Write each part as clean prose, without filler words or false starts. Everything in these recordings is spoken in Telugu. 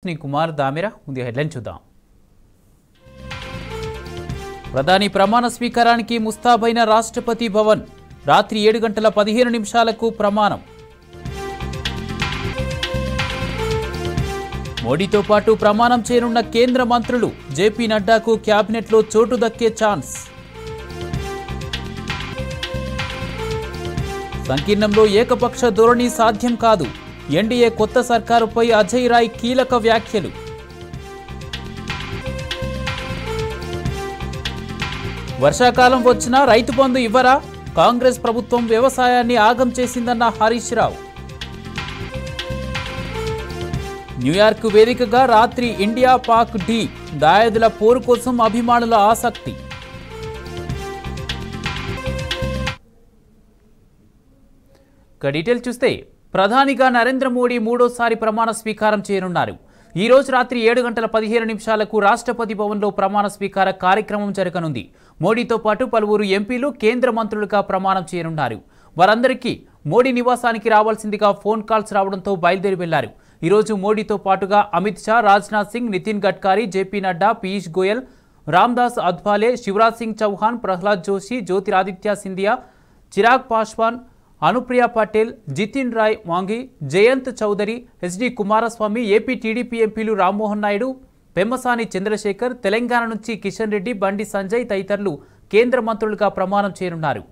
కుమార్ దామిరా ముందు హెడ్లైన్ చూద్దాం. ప్రధాని ప్రమాణ స్వీకారానికి ముస్తాబైన రాష్ట్రపతి భవన్. రాత్రి 7:15 ప్రమాణం. మోడీతో పాటు ప్రమాణం చేయనున్న కేంద్ర మంత్రులు. జేపీ నడ్డాకు క్యాబినెట్లో చోటు దక్కే ఛాన్స్. సంకీర్ణంలో ఏకపక్ష ధోరణి సాధ్యం కాదు. ఎన్డీఏ కొత్త సర్కారుపై అజయ్ రాయ్ కీలక వ్యాఖ్యలు. వర్షాకాలం వచ్చినా రైతు బంధు ఇవ్వరా? కాంగ్రెస్ ప్రభుత్వం వ్యవసాయాన్ని ఆగం చేసిందన్న హరీష్ రావు. న్యూయార్క్ వేదికగా రాత్రి ఇండియా పాక్ ఢీ. దాయాదుల పోరు కోసం అభిమానుల ఆసక్తి. ఇక డీటెయిల్ చూస్తే ప్రధానిగా నరేంద్ర మోడీ మూడోసారి ప్రమాణ స్వీకారం చేయనున్నారు. ఈ రోజు రాత్రి 7:15 రాష్ట్రపతి భవన్లో ప్రమాణ స్వీకార కార్యక్రమం జరగనుంది. మోడీతో పాటు పలువురు ఎంపీలు కేంద్ర మంత్రులుగా ప్రమాణం చేయనున్నారు. వారందరికీ మోడీ నివాసానికి రావాల్సిందిగా ఫోన్ కాల్స్ రావడంతో బయలుదేరి వెళ్లారు. ఈరోజు మోడీతో పాటుగా Amit Shah, Rajnath Singh, Nitin Gadkari, JP Nadda, Piyush Goyal, Ramdas Athawale, Shivraj Singh Chouhan, Pralhad Joshi, Jyotiraditya Scindia, Chirag Paswan, Anupriya Patel, Jitan Ram Manjhi, Jayant Chaudhary, HD Kumaraswamy, AP TDP ఎంపీలు రామ్మోహన్ నాయుడు, పెమ్మసాని చంద్రశేఖర్, తెలంగాణ నుంచి కిషన్ రెడ్డి, బండి సంజయ్ తదితరులు కేంద్ర మంత్రులుగా ప్రమాణం చేయనున్నారు.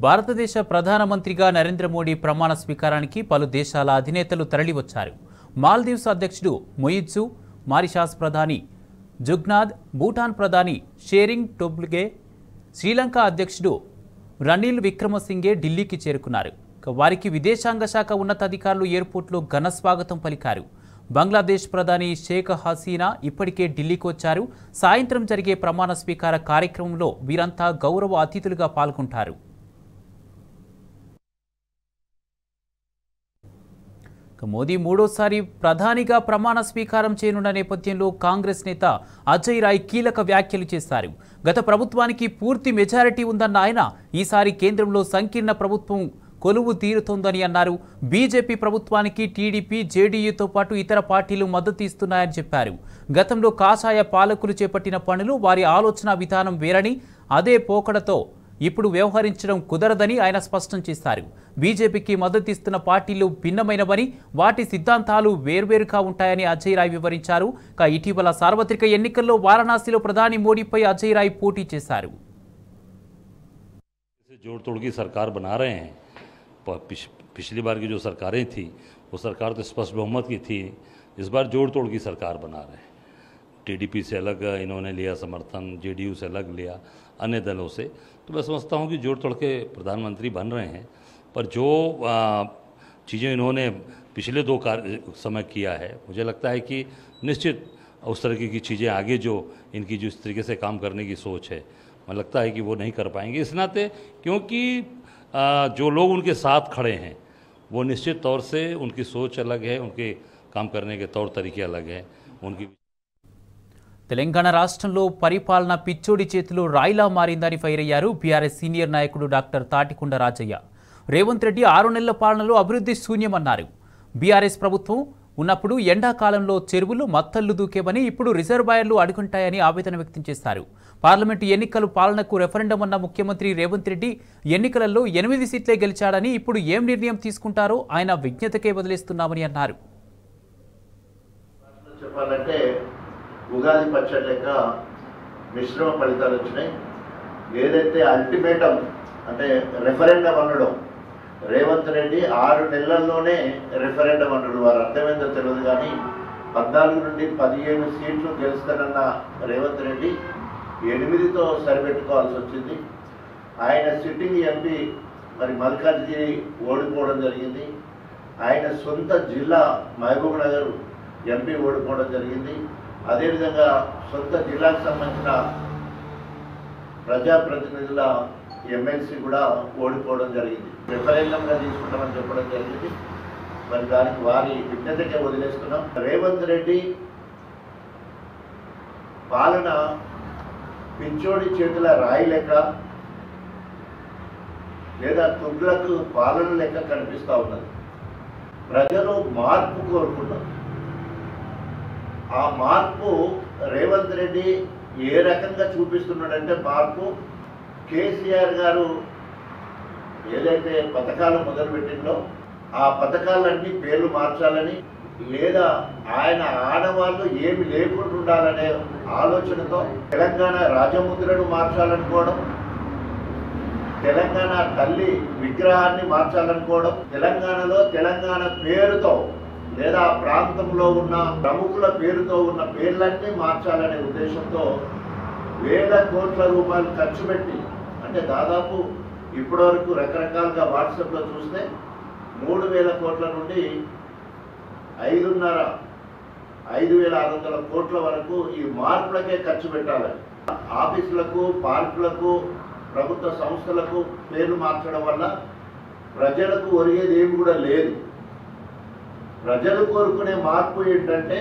భారతదేశ ప్రధానమంత్రిగా నరేంద్ర మోడీ ప్రమాణ స్వీకారానికి పలు దేశాల అధినేతలు తరలివచ్చారు. మాల్దీవ్స్ అధ్యక్షుడు మొయిజ్జు, మారిషస్ ప్రధాని జుగ్నాథ్, భూటాన్ ప్రధాని షేరింగ్ టోబ్గే, శ్రీలంక అధ్యక్షుడు రనిల్ విక్రమసింఘే ఢిల్లీకి చేరుకున్నారు. వారికి విదేశాంగ శాఖ ఉన్నతాధికారులు ఎయిర్పోర్ట్లో ఘన స్వాగతం పలికారు. బంగ్లాదేశ్ ప్రధాని షేక్ హసీనా ఇప్పటికే ఢిల్లీకి వచ్చారు. సాయంత్రం జరిగే ప్రమాణ స్వీకార కార్యక్రమంలో వీరంతా గౌరవ అతిథులుగా పాల్గొంటారు. మోదీ మూడోసారి ప్రధానిగా ప్రమాణ స్వీకారం చేయనున్న నేపథ్యంలో కాంగ్రెస్ నేత అజయ్ రాయ్ కీలక వ్యాఖ్యలు చేశారు. గత ప్రభుత్వానికి పూర్తి మెజారిటీ ఉందన్న ఆయన ఈసారి కేంద్రంలో సంకీర్ణ ప్రభుత్వం కొలువు తీరుతోందని అన్నారు. బీజేపీ ప్రభుత్వానికి టీడీపీ, జేడీయూతో పాటు ఇతర పార్టీలు మద్దతు ఇస్తున్నాయని చెప్పారు. గతంలో కాషాయ పాలకులు చేపట్టిన పనులు, వారి ఆలోచన విధానం వేరని, అదే పోకడతో ఇప్పుడు వ్యవహరించడం కుదరదని ఆయన స్పష్టం చేశారు. బీజేపీకి మద్దతిస్తున్న పార్టీలు భిన్నమైనవని, వాటి సిద్ధాంతాలు వేర్వేరుగా ఉంటాయని అజయ్ రాయ్ వివరించారు. ఇటీవల సార్వత్రిక ఎన్నికల్లో వారణాసిలో ప్రధాని మోడీపై అజయ్ రాయ్ పోటీ చేశారు. जोड़ तोड़ की सरकार बना रहे हैं. पिछली बार की जो सरकारें थी वो सरकार तो स्पष्ट बहुमत की थी. इस बार जोड़ तोड़ की सरकार बना रहे हैं. टीडीपी से अलग इन्होंने लिया समर्थन, जेडीयू से अलग लिया, अन्य दलों से. तो मैं समझता हूँ कि जोड़ तोड़ के प्रधानमंत्री बन रहे हैं. पर जो चीज़ें इन्होंने पिछले दो समय किया है, मुझे लगता है कि निश्चित उस तरीके की चीज़ें आगे जो इनकी जिस तरीके से काम करने की सोच है, मुझे लगता है कि वो नहीं कर पाएंगे. इस नाते क्योंकि जो लोग उनके साथ खड़े हैं वो निश्चित तौर से उनकी सोच अलग है, उनके काम करने के तौर तरीके अलग हैं उनकी। తెలంగాణ రాష్ట్రంలో పరిపాలన పిచ్చోడి చేతిలో రాయిలా మారిందని ఫైర్ అయ్యారు బీఆర్ఎస్ సీనియర్ నాయకుడు డాక్టర్ తాటికొండ రాజయ్య. రేవంత్ రెడ్డి 6 నెలల పాలనలో అభివృద్ధి శూన్యమన్నారు. బీఆర్ఎస్ ప్రభుత్వం ఉన్నప్పుడు ఎండాకాలంలో చెరువులు మత్తళ్లు దూకేవని, ఇప్పుడు రిజర్వాయర్లు అడుగుంటాయని ఆవేదన వ్యక్తం చేశారు. పార్లమెంటు ఎన్నికలు పాలనకు రెఫరెండం అన్న ముఖ్యమంత్రి రేవంత్ రెడ్డి ఎన్నికలలో 8 సీట్లే గెలిచాడని, ఇప్పుడు ఏం నిర్ణయం తీసుకుంటారో ఆయన విజ్ఞతకే వదిలేస్తున్నామని అన్నారు. ఉగాది పచ్చడి లెక్క మిశ్రమ ఫలితాలు వచ్చినాయి. ఏదైతే అల్టిమేటం అంటే రెఫరెండం అనడం రేవంత్ రెడ్డి 6 నెలల్లోనే రెఫరెండం అన్నాడు. వారు అర్థమైందో తెలియదు కానీ 14 నుండి 15 సీట్లు గెలుస్తానన్న రేవంత్ రెడ్డి 8తో సరిపెట్టుకోవాల్సి వచ్చింది. ఆయన సిట్టింగ్ ఎంపీ మరి మల్కాజ్గిరి ఓడిపోవడం జరిగింది. ఆయన సొంత జిల్లా మహబూబ్ నగర్ ఎంపీ ఓడిపోవడం జరిగింది. అదేవిధంగా సొంత జిల్లాకు సంబంధించిన ప్రజాప్రతినిధుల ఎమ్మెల్సీ కూడా ఓడిపోవడం జరిగింది. రెఫరెండంగా తీసుకుంటామని చెప్పడం జరిగింది. మరి దానికి వారి విజ్ఞతకే వదిలేస్తున్నాం. రేవంత్ రెడ్డి పాలన పిచ్చోడి చేతుల రాయి లెక్క లేదా తుగ్లకు పాలన లెక్క కనిపిస్తూ ఉన్నది. ప్రజలు మార్పు కోరుకున్నారు. ఆ మార్పు రేవంత్ రెడ్డి ఏ రకంగా చూపిస్తున్నాడంటే మార్పు కేసీఆర్ గారు ఏదైతే పథకాలు మొదలుపెట్టిందో ఆ పథకాలన్నీ పేర్లు మార్చాలని, లేదా ఆయన ఆడవాళ్ళు ఏమి లేకుండా ఉండాలనే ఆలోచనతో తెలంగాణ రాజముద్రను మార్చాలనుకోవడం, తెలంగాణ తల్లి విగ్రహాన్ని మార్చాలనుకోవడం, తెలంగాణలో తెలంగాణ పేరుతో లేదా ప్రాంతంలో ఉన్న ప్రముఖుల పేరుతో ఉన్న పేర్లన్నీ మార్చాలనే ఉద్దేశంతో వేల కోట్ల రూపాయలు ఖర్చు పెట్టి, అంటే దాదాపు ఇప్పటివరకు రకరకాలుగా వాట్సాప్లో చూస్తే 3,000 కోట్ల నుండి 5,600 కోట్ల వరకు ఈ మార్పులకే ఖర్చు పెట్టాలి. ఆఫీసులకు, పార్కులకు, ప్రభుత్వ సంస్థలకు పేర్లు మార్చడం వల్ల ప్రజలకు ఒరిగేది ఏమి కూడా లేదు. ప్రజలు కోరుకునే మార్పు ఏంటంటే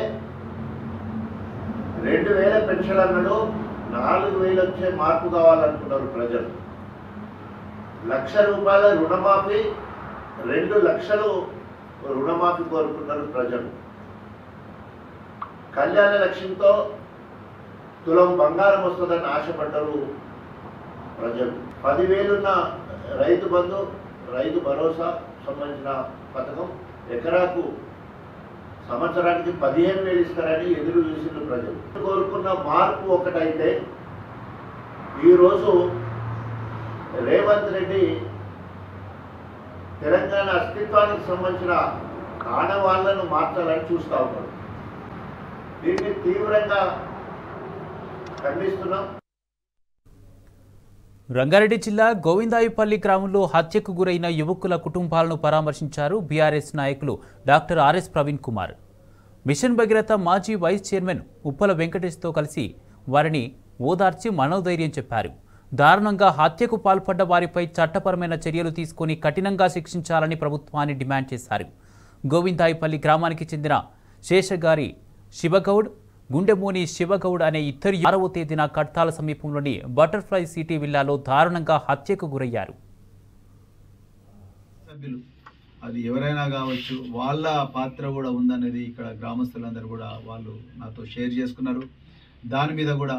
2,000 పెన్షన్ అన్నాడు, 4,000 వచ్చే మార్పు కావాలనుకున్నారు ప్రజలు. 1,00,000 రూపాయల రుణమాఫీ, 2 లక్షలు రుణమాఫీ కోరుకున్నారు ప్రజలు. కళ్యాణ లక్ష్యంతో తులం బంగారం వస్తుందని ఆశపడ్డారు ప్రజలు. 10,000 ఉన్న రైతు బంధు, రైతు భరోసా సంబంధించిన పథకం ఎకరాకు సంవత్సరానికి 15,000 ఇస్తారని ఎదురు చూసిన ప్రజలు. కోరుకున్న మార్పు ఒకటైతే ఈరోజు రేవంత్ రెడ్డి తెలంగాణ అస్తిత్వానికి సంబంధించిన ఆనవాళ్లను మార్చాలని చూస్తూ ఉన్నారు. దీన్ని తీవ్రంగా ఖండిస్తున్నాం. రంగారెడ్డి జిల్లా గోవిందాయిపల్లి గ్రామంలో హత్యకు గురైన యువకుల కుటుంబాలను పరామర్శించారు బీఆర్ఎస్ నాయకులు doctor RS Praveen Kumar. Mission Bhagiratha మాజీ వైస్ చైర్మన్ ఉప్పల వెంకటేష్తో కలిసి వారిని ఓదార్చి మనోధైర్యం చెప్పారు. దారుణంగా హత్యకు పాల్పడ్డ వారిపై చట్టపరమైన చర్యలు తీసుకుని కఠినంగా శిక్షించాలని ప్రభుత్వాన్ని డిమాండ్ చేశారు. గోవిందాయిపల్లి గ్రామానికి చెందిన శేషగారి శివగౌడ్, గుండెమోని శివగౌడ్ అనే ఇద్దరు 6వ తేదీన కట్టాల సమీపంలోని బటర్ఫ్లై సిటీ విల్లాలో దారుణంగా హత్యకు గురయ్యారు. అది ఎవరైనా కావచ్చు, వాళ్ళ పాత్ర కూడా ఉందనేది ఇక్కడ గ్రామస్తులందరూ కూడా వాళ్ళు నాతో షేర్ చేసుకున్నారు. దాని మీద కూడా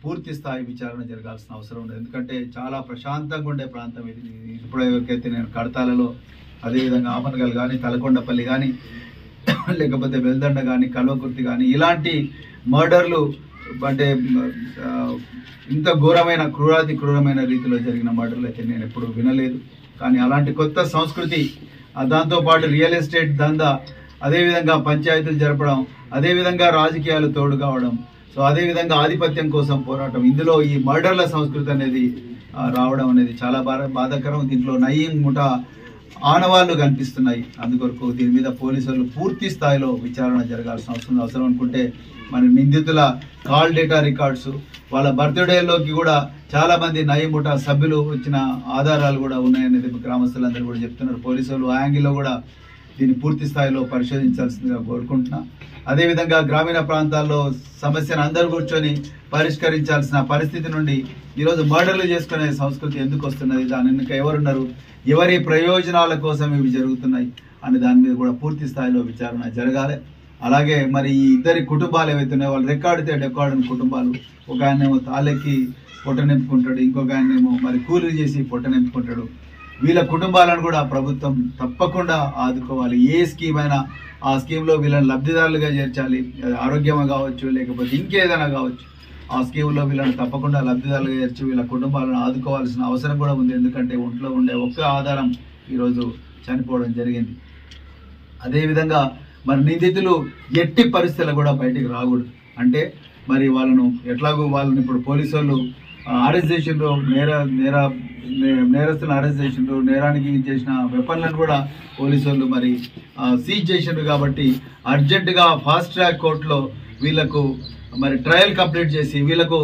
పూర్తి స్థాయి విచారణ జరగాల్సిన అవసరం ఉంది. ఎందుకంటే చాలా ప్రశాంతంగా ఉండే ప్రాంతం ఇది. ఇప్పుడు ఎవరికైతే నేను కడతాలలో, అదేవిధంగా ఆమనగల్ కానీ, తలకొండపల్లి కానీ, లేకపోతే వెల్దండ కానీ, కల్వకుర్తి కానీ, ఇలాంటి మర్డర్లు అంటే ఇంత ఘోరమైన క్రూరమైన రీతిలో జరిగిన మర్డర్లు అయితే నేను ఎప్పుడు వినలేదు. కానీ అలాంటి కొత్త సంస్కృతి, దాంతోపాటు రియల్ ఎస్టేట్ దందా, అదేవిధంగా పంచాయతీలు జరపడం, అదేవిధంగా రాజకీయాలు తోడు కావడం, సో అదేవిధంగా ఆధిపత్యం కోసం పోరాటం, ఇందులో ఈ మర్డర్ల సంస్కృతి అనేది రావడం అనేది చాలా బాధాకరం. దీంట్లో నయీం ముఠా ఆనవాళ్లు కనిపిస్తున్నాయి. అందుకొరకు దీని మీద పోలీసులు పూర్తి స్థాయిలో విచారణ జరగాల్సిన అవసరం అనుకుంటే మన నిందితుల కాల్ డేటా రికార్డ్స్, వాళ్ళ బర్త్డేలోకి కూడా చాలా మంది నయముఠా సభ్యులు వచ్చిన ఆధారాలు కూడా ఉన్నాయనేది గ్రామస్తులందరూ కూడా చెప్తున్నారు. పోలీసులు ఆ యాంగిల్లో కూడా దీన్ని పూర్తి స్థాయిలో పరిశోధించాల్సిందిగా కోరుకుంటున్నా. అదేవిధంగా గ్రామీణ ప్రాంతాల్లో సమస్యను అందరూ కూర్చొని పరిష్కరించాల్సిన పరిస్థితి నుండి ఈరోజు మర్డర్లు చేసుకునే సంస్కృతి ఎందుకు వస్తున్నది, దాని వెనుక ఎవరున్నారు, ఎవరి ప్రయోజనాల కోసం ఇవి జరుగుతున్నాయి అనే దాని మీద కూడా పూర్తి స్థాయిలో విచారణ జరగాలి. అలాగే మరి ఈ ఇద్దరి కుటుంబాలు ఏవైతే ఉన్నాయో వాళ్ళు రికార్డు కుటుంబాలు, ఒక ఆయనేమో తాళెక్కి పొట్ట నింపుకుంటాడు, ఇంకొక ఆయనేమో మరి కూలీ చేసి పొట్ట నింపుకుంటాడు. వీళ్ళ కుటుంబాలను కూడా ప్రభుత్వం తప్పకుండా ఆదుకోవాలి. ఏ స్కీమ్ అయినా ఆ స్కీమ్లో వీళ్ళని లబ్ధిదారులుగా చేర్చాలి. ఆరోగ్యం కావచ్చు, లేకపోతే ఇంకేదైనా కావచ్చు, ఆ స్కీమ్లో వీళ్ళని తప్పకుండా లబ్ధిదారులుగా చేర్చి వీళ్ళ కుటుంబాలను ఆదుకోవాల్సిన అవసరం కూడా ఉంది. ఎందుకంటే ఒంట్లో ఉండే ఒక్క ఆధారం ఈరోజు చనిపోవడం జరిగింది. అదేవిధంగా మరి నిందితులు ఎట్టి పరిస్థితుల్లో కూడా బయటికి రాకూడదు. అంటే మరి వాళ్ళని ఇప్పుడు పోలీసు వాళ్ళు అరెస్ట్ చేసిండ్రు, నేరస్తులను అరెస్ట్ చేసిండ్రు, నేరానికి చేసిన వెపన్లను కూడా పోలీసు వాళ్ళు మరి సీజ్ చేసిండ్రు. కాబట్టి అర్జెంటుగా ఫాస్ట్ ట్రాక్ కోర్టులో వీళ్లకు మరి ట్రయల్ కంప్లీట్ చేసి వీళ్ళకు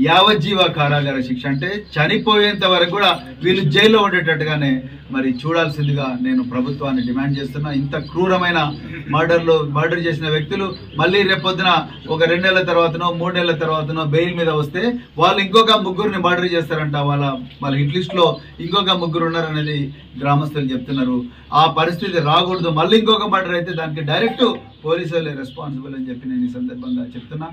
యావజ్జీవ కారాగార శిక్ష, అంటే చనిపోయేంత వరకు కూడా వీళ్ళు జైల్లో ఉండేటట్టుగానే మరి చూడాల్సిందిగా నేను ప్రభుత్వాన్ని డిమాండ్ చేస్తున్నా. ఇంత క్రూరమైన మర్డర్ చేసిన వ్యక్తులు మళ్ళీ రేపొద్దున ఒక 2 నెలల తర్వాతనో 3 నెలల తర్వాతనో బెయిల్ మీద వస్తే వాళ్ళు ఇంకొక ముగ్గురిని మర్డర్ చేస్తారంట. వాళ్ళ హిట్ లిస్ట్ లో ఇంకొక ముగ్గురు ఉన్నారనేది గ్రామస్తులు చెప్తున్నారు. ఆ పరిస్థితి రాకూడదు. మళ్ళీ ఇంకొక మర్డర్ అయితే దానికి డైరెక్ట్ పోలీసులే రెస్పాన్సిబుల్ అని చెప్పి నేను ఈ సందర్భంగా చెప్తున్నా.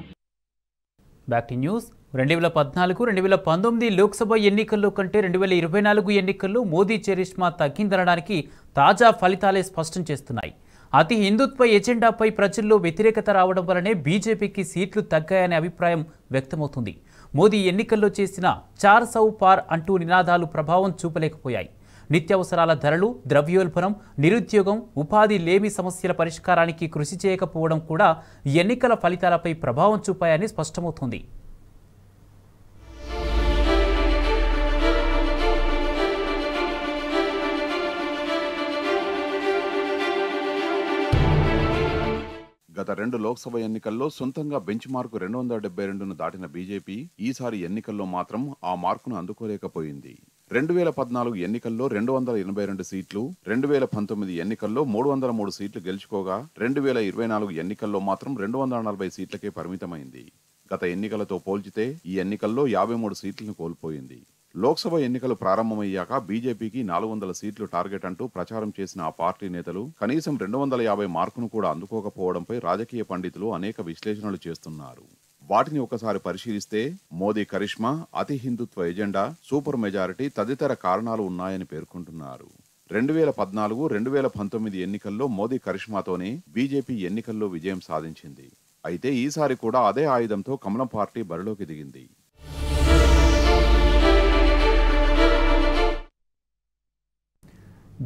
Back to news. 2014-2019 లోక్సభ ఎన్నికల్లో కంటే 2024 ఎన్నికల్లో మోదీ చరిష్మా తగ్గిందనడానికి తాజా ఫలితాలే స్పష్టం చేస్తున్నాయి. అతి హిందుత్వ ఎజెండాపై ప్రజల్లో వ్యతిరేకత రావడం వల్లనే బీజేపీకి సీట్లు తగ్గాయనే అభిప్రాయం వ్యక్తమవుతుంది. మోదీ ఎన్నికల్లో చేసిన 400 పార్ అంటూ నినాదాలు ప్రభావం చూపలేకపోయాయి. నిత్యావసరాల ధరలు, ద్రవ్యోల్బణం, నిరుద్యోగం, ఉపాధి లేమి సమస్యల పరిష్కారానికి కృషి చేయకపోవడం కూడా ఎన్నికల ఫలితాలపై ప్రభావం చూపాయని స్పష్టమవుతోంది. గత 2 లోక్సభ ఎన్నికల్లో సొంతంగా బెంచ్ మార్కు 272ను దాటిన బీజేపీ ఈసారి ఎన్నికల్లో మాత్రం ఆ మార్కును అందుకోలేకపోయింది. 2014 ఎన్నికల్లో 282 సీట్లు, 2019 ఎన్నికల్లో 303 సీట్లు గెలుచుకోగా 2024 ఎన్నికల్లో మాత్రం 240 సీట్లకే పరిమితమైంది. గత ఎన్నికలతో పోల్చితే ఈ ఎన్నికల్లో 53 సీట్లను కోల్పోయింది. లోక్సభ ఎన్నికలు ప్రారంభమయ్యాక బీజేపీకి 400 సీట్లు టార్గెట్ అంటూ ప్రచారం చేసిన ఆ పార్టీ నేతలు కనీసం 250 మార్కును కూడా అందుకోకపోవడంపై రాజకీయ పండితులు అనేక విశ్లేషణలు చేస్తున్నారు. వాటిని ఒకసారి పరిశీలిస్తే మోదీ కరిష్మా, అతి హిందుత్వ ఎజెండా, సూపర్ మెజారిటీ తదితర కారణాలు ఉన్నాయని పేర్కొంటున్నారు. 2014-2019 ఎన్నికల్లో మోదీ కరిష్మాతోనే బీజేపీ ఎన్నికల్లో విజయం సాధించింది. అయితే ఈసారి కూడా అదే ఆయుధంతో కమలం పార్టీ బరిలోకి దిగింది.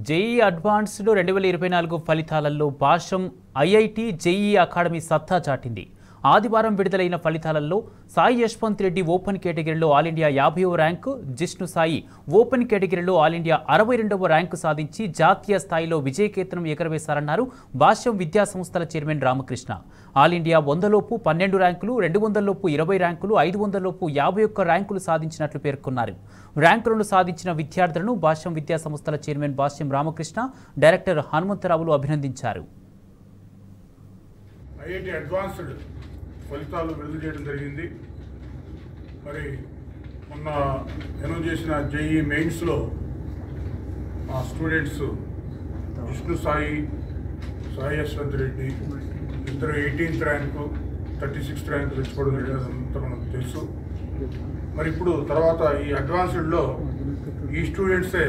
జేఈ అడ్వాన్స్డ్ 2024 ఫలితాలలో భాష్యం ఐఐటి జేఈ అకాడమీ సత్తా చాటింది. ఆదివారం విడుదలైన ఫలితాలలో సాయి యశ్వంత్ రెడ్డి ఓపెన్ కేటగిరీలో ఆల్ ఇండియా 50వ ర్యాంకు, జిష్ణు సాయి ఓపెన్ కేటగిరీలో ఆల్ ఇండియా 62వ ర్యాంకు సాధించి జాతీయ స్థాయిలో విజయకేతనం ఎగరవేశారన్నారు భాష్యం విద్యా సంస్థల చైర్మన్ రామకృష్ణ. ఆల్ ఇండియా 100లోపు 12 ర్యాంకులు, 200లోపు 20 ర్యాంకులు, 500లోపు 51 ర్యాంకులు సాధించినట్లు పేర్కొన్నారు. ర్యాంకులను సాధించిన విద్యార్థులను భాష్యం విద్యా సంస్థల చైర్మన్ భాష్యం రామకృష్ణ, డైరెక్టర్ హనుమంతరావులు అభినందించారు. ఐఐటి అడ్వాన్స్డ్ ఫలితాలు విడుదల చేయడం జరిగింది. మరి మొన్న అనౌన్స్ చేసిన జేఈ మెయిన్స్లో ఆ స్టూడెంట్స్ విష్ణు సాయి యశ్వంత్ రెడ్డి ఇద్దరు 18th ర్యాంకు, 36th ర్యాంకు తెచ్చుకోవడం జరిగినంత మనకు తెలుసు. మరి ఇప్పుడు తర్వాత ఈ అడ్వాన్స్డ్లో ఈ స్టూడెంట్సే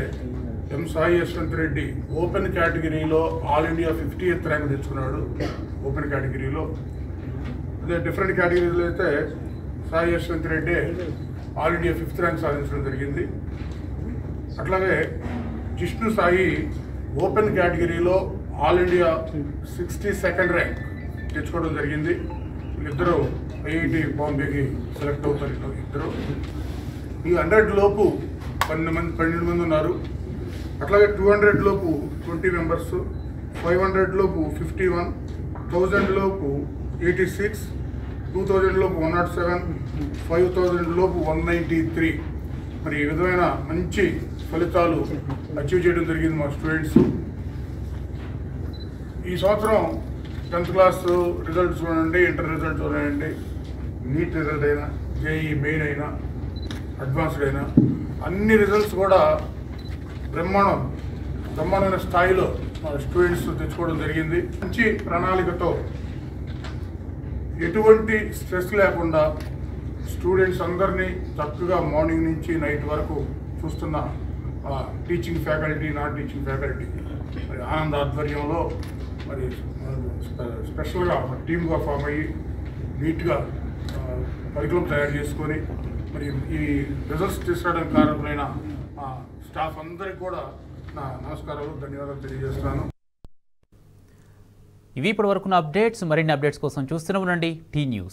సాయి యశ్వంత్ రెడ్డి ఓపెన్ కేటగిరీలో ఆల్ ఇండియా 50th ర్యాంక్ తెచ్చుకున్నాడు. ఓపెన్ కేటగిరీలో అదే డిఫరెంట్ కేటగిరీలో అయితే Sai Yashwant Reddy all India 5th rank సాధించడం జరిగింది. అట్లాగే జిష్ణు సాయి ఓపెన్ కేటగిరీలో ఆల్ ఇండియా 62nd ర్యాంక్ తెచ్చుకోవడం జరిగింది. వీళ్ళిద్దరూ ఐఐటి బాంబేకి సెలెక్ట్ అవుతారు. ఇద్దరు ఈ 100 లోపు 12 మంది ఉన్నారు. అట్లాగే 200 లోపు 20 మెంబర్స్, 500 లోపు 51, 1000 లోపు 86, 2000 లోపు 107, 5000 లోపు 193. మరి ఈ విధమైన మంచి ఫలితాలు అచీవ్ చేయడం జరిగింది మా స్టూడెంట్స్. ఈ సంవత్సరం 10th క్లాస్ రిజల్ట్స్ చూడండి, ఇంటర్ రిజల్ట్స్ చూడండి, నీట్ రిజల్ట్ అయినా, జేఈ మెయిన్ అయినా, అడ్వాన్స్డ్ అయినా అన్ని రిజల్ట్స్ కూడా బ్రహ్మాండమైన స్థాయిలో స్టూడెంట్స్ తెచ్చుకోవడం జరిగింది. మంచి ప్రణాళికతో ఎటువంటి స్ట్రెస్ లేకుండా స్టూడెంట్స్ అందరినీ చక్కగా మార్నింగ్ నుంచి నైట్ వరకు చూస్తున్న teaching faculty, non teaching faculty మరి ఆనంద ఆధ్వర్యంలో మరి స్పెషల్గా టీమ్గా ఫామ్ అయ్యి నీట్గా కరికులం తయారు చేసుకొని మరి ఈ రిజల్ట్స్ తీసుకురావడానికి కారణమైన స్టాఫ్ అందరికీ కూడా నా నమస్కారాలు, ధన్యవాదాలు తెలియజేస్తున్నాను. ఇవి ఇప్పటి వరకున్న అప్డేట్స్. మరిన్ని అప్డేట్స్ కోసం చూస్తూనే ఉండండి టీ న్యూస్.